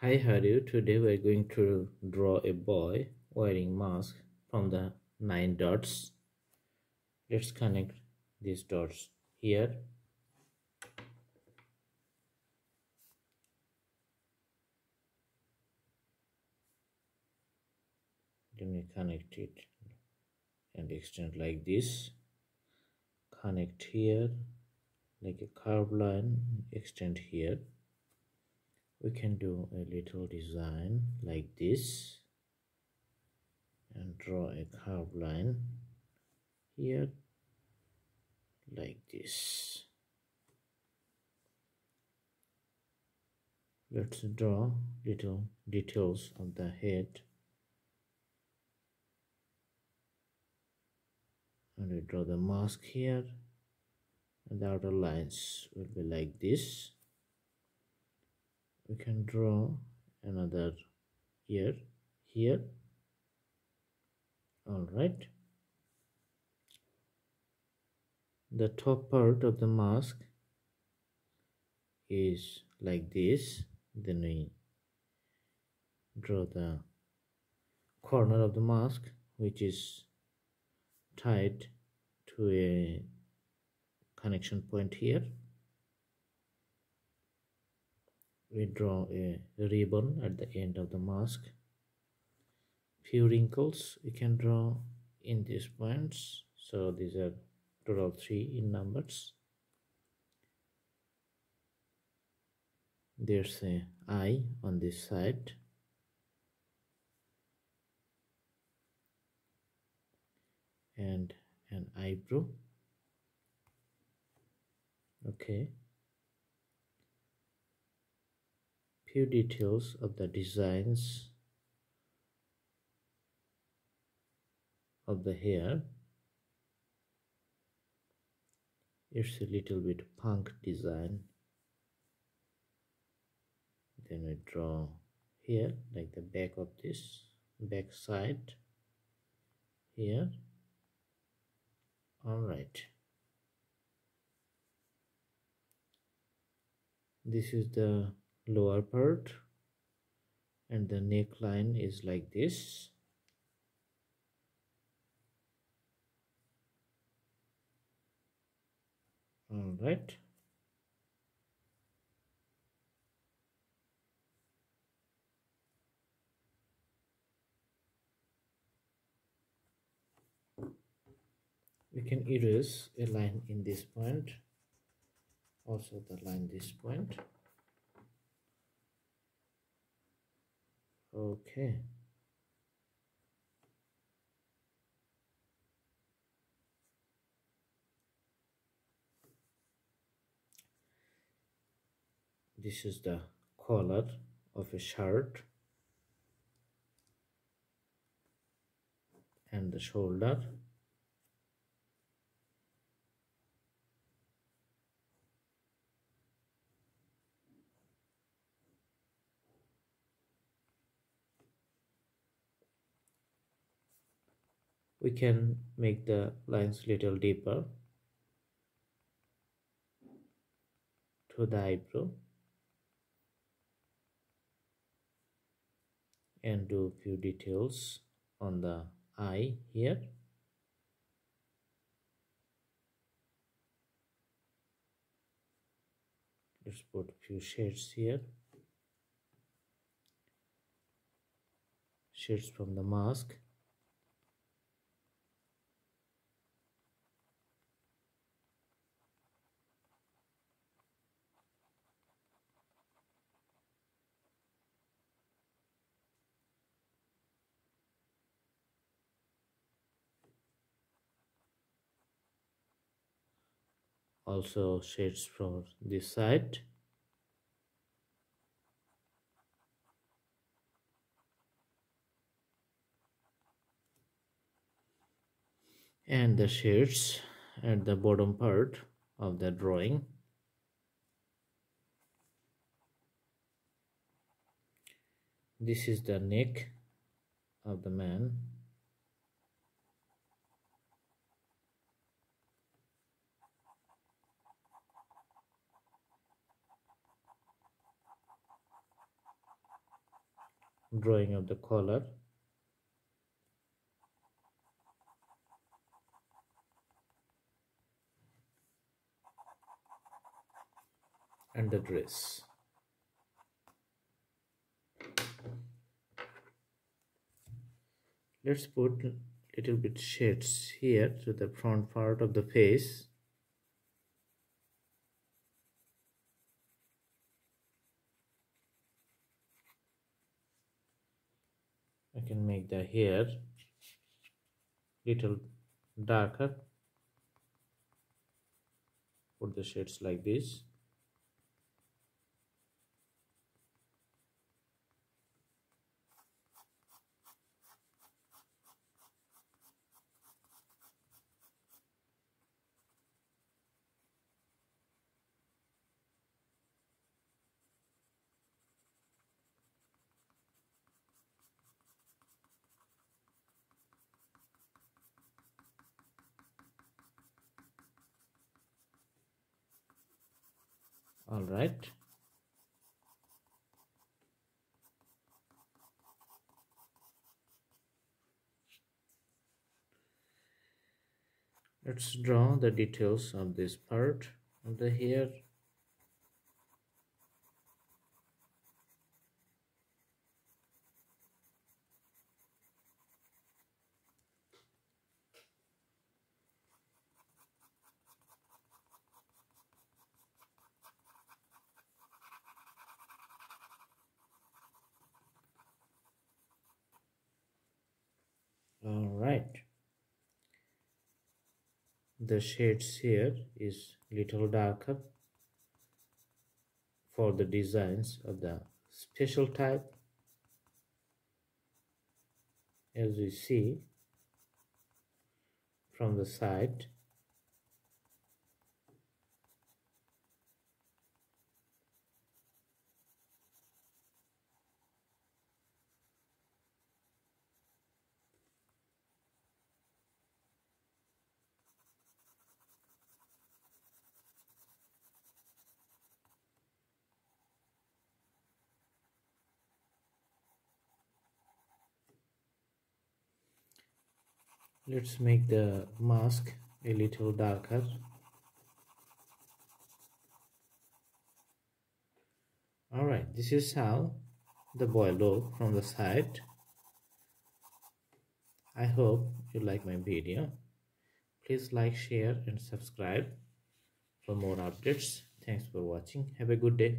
Hi, how are you? Today we're going to draw a boy wearing mask from the 9 dots. Let's connect these dots here. Then we connect it and extend like this. Connect here like a curved line, extend here. We can do a little design like this and draw a curved line here like this. Let's draw little details of the head, and we draw the mask here, and the outer lines will be like this. We can draw another ear here. All right, the top part of the mask is like this. Then we draw the corner of the mask, which is tied to a connection point here. We draw a ribbon at the end of the mask. Few wrinkles we can draw in these points. So these are total 3 in numbers. There's a eye on this side, and an eyebrow. Okay, few details of the designs of the hair. It's a little bit punk design. Then we draw here like the back of this back side here. All right, this is the lower part, and the neckline is like this. All right, we can erase a line in this point, also the line this point. Okay, this is the collar of a shirt and the shoulder. We can make the lines little deeper to the eyebrow and do a few details on the eye here. Let's put a few shades here, shades from the mask. Also shades from this side. And the shades at the bottom part of the drawing. This is the neck of the man. drawing of the collar and the dress. Let's put little bit shades here to the front part of the face. I can make the hair little darker. Put the shades like this. All right. Let's draw the details of this part of the hair. All right. The shades here is little darker for the designs of the special type. As we see from the side, let's make the mask a little darker. Alright, this is how the boy look from the side. I hope you like my video. Please like, share and subscribe for more updates. Thanks for watching. Have a good day.